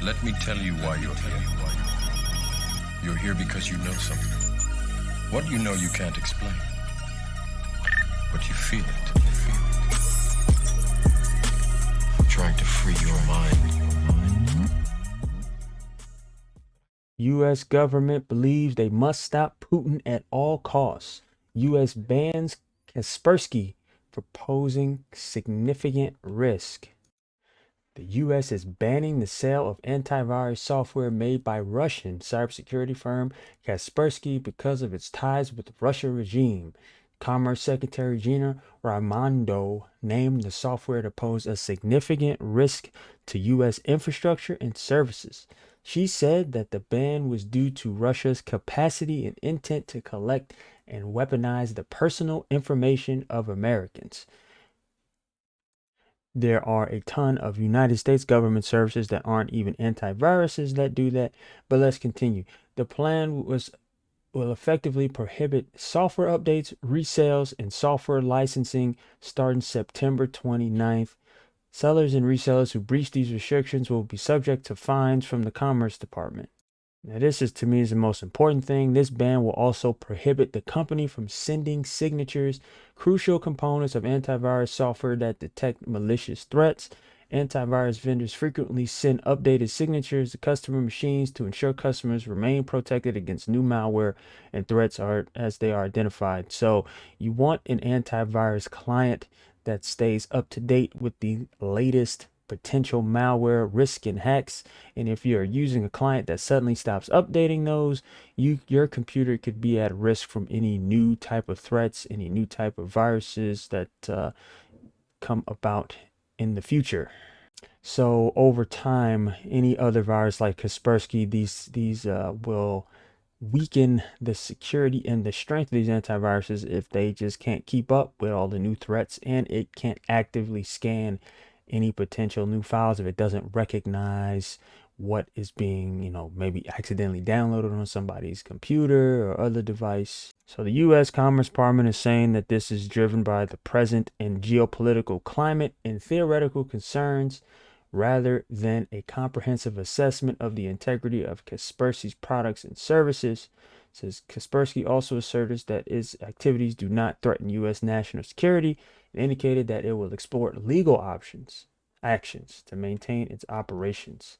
Let me tell you why you're here. You're here because you know something. What you know you can't explain. But you feel it. I'm trying to free your mind. U.S. government believes they must stop Putin at all costs. U.S. bans Kaspersky for posing significant risk. The U.S. is banning the sale of antivirus software made by Russian cybersecurity firm Kaspersky because of its ties with the Russia regime. Commerce Secretary Gina Raimondo named the software to pose a significant risk to U.S. infrastructure and services. She said that the ban was due to Russia's capacity and intent to collect and weaponize the personal information of Americans. There are a ton of United States government services that aren't even antiviruses that do that. But let's continue. The plan will effectively prohibit software updates, resales, and software licensing starting September 29th. Sellers and resellers who breach these restrictions will be subject to fines from the Commerce Department. Now, this is, to me, is the most important thing. This ban will also prohibit the company from sending signatures, crucial components of antivirus software that detect malicious threats. Antivirus vendors frequently send updated signatures to customer machines to ensure customers remain protected against new malware and threats as they are identified. So you want an antivirus client that stays up to date with the latest potential malware, risk, and hacks. And if you're using a client that suddenly stops updating those, your computer could be at risk from any new type of threats, any new type of viruses that come about in the future. So over time, any other virus like Kaspersky, these will weaken the security and the strength of these antiviruses if they just can't keep up with all the new threats, and it can't actively scan any potential new files if it doesn't recognize what is being, maybe accidentally downloaded on somebody's computer or other device. So the U.S. Commerce Department is saying that this is driven by the present and geopolitical climate and theoretical concerns rather than a comprehensive assessment of the integrity of Kaspersky's products and services. It says Kaspersky also asserted that its activities do not threaten U.S. national security and indicated that it will explore legal actions to maintain its operations.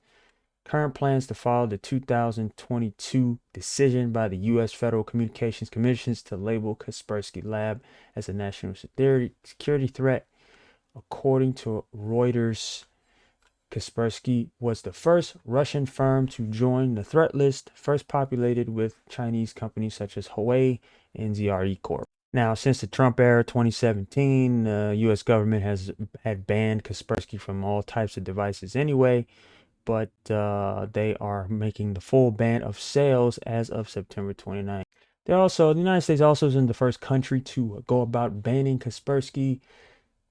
Current plans to follow the 2022 decision by the U.S. Federal Communications Commission to label Kaspersky Lab as a national security threat. According to Reuters, Kaspersky was the first Russian firm to join the threat list, first populated with Chinese companies such as Huawei and ZRE Corp. Now, since the Trump era, 2017, the U.S. government had banned Kaspersky from all types of devices anyway, but they are making the full ban of sales as of September 29th. The United States also isn't the first country to go about banning Kaspersky.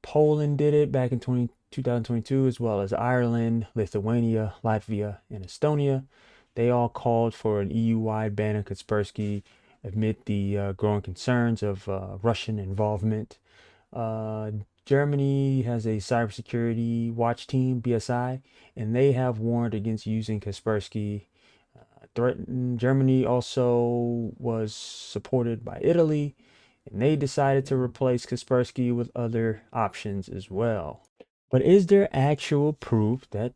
Poland did it back in 2022, as well as Ireland, Lithuania, Latvia, and Estonia. They all called for an EU-wide ban on Kaspersky amid the growing concerns of Russian involvement. Germany has a cybersecurity watch team, BSI, and they have warned against using Kaspersky. Germany also was supported by Italy, and they decided to replace Kaspersky with other options as well. But is there actual proof that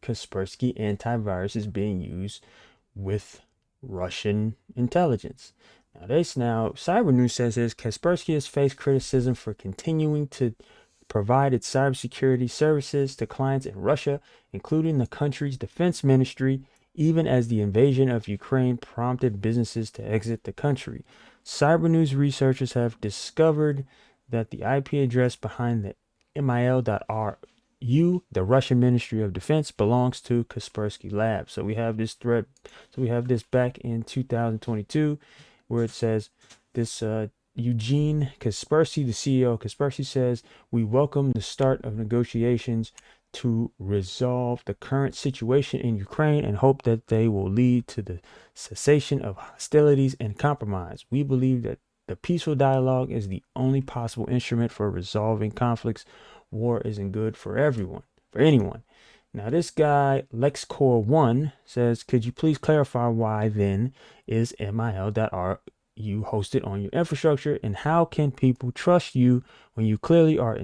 Kaspersky antivirus is being used with Russian intelligence? Now, Cyber News says this: Kaspersky has faced criticism for continuing to provide its cybersecurity services to clients in Russia, including the country's defense ministry, even as the invasion of Ukraine prompted businesses to exit the country. Cyber News researchers have discovered that the IP address behind the MIL.RU, the Russian Ministry of Defense, belongs to Kaspersky Lab. So we have this thread. So we have this back in 2022, where it says this Eugene Kaspersky, the CEO of Kaspersky, says, "We welcome the start of negotiations to resolve the current situation in Ukraine and hope that they will lead to the cessation of hostilities and compromise. We believe that the peaceful dialogue is the only possible instrument for resolving conflicts. War isn't good for anyone." Now, this guy, LexCore1, says, could you please clarify why then is mil.ru hosted on your infrastructure, and how can people trust you when you clearly are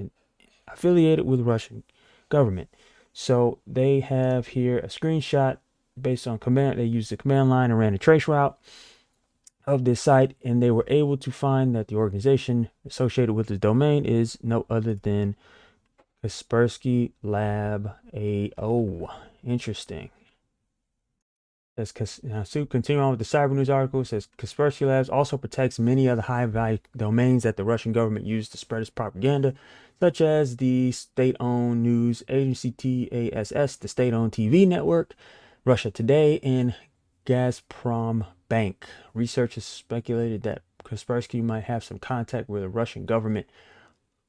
affiliated with the Russian government? So they have here a screenshot based on command. They used the command line and ran a trace route of this site, and they were able to find that the organization associated with the domain is no other than Kaspersky Lab AO. Interesting. Now, continue on with the cyber news article. It says Kaspersky Labs also protects many other high-value domains that the Russian government used to spread its propaganda, such as the state-owned news agency TASS, the state-owned TV network, Russia Today, and Gazprom Bank. Researchers speculated that Kaspersky might have some contact with the Russian government,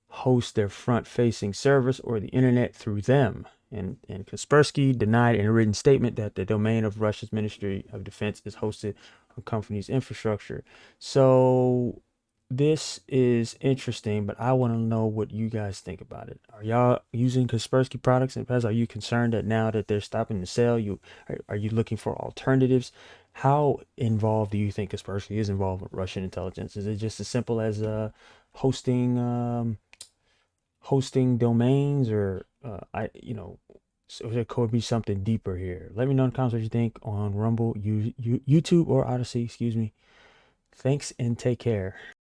host their front-facing servers or the internet through them. And Kaspersky denied in a written statement that the domain of Russia's Ministry of Defense is hosted on company's infrastructure. So this is interesting, but I want to know what you guys think about it. Are y'all using Kaspersky products in the past? Are you concerned that now that they're stopping the sale, are you looking for alternatives? How involved do you think Kaspersky is involved with Russian intelligence? Is it just as simple as hosting hosting domains, or so there could be something deeper here? Let me know in the comments what you think on Rumble, YouTube, or Odyssey, excuse me. Thanks and take care.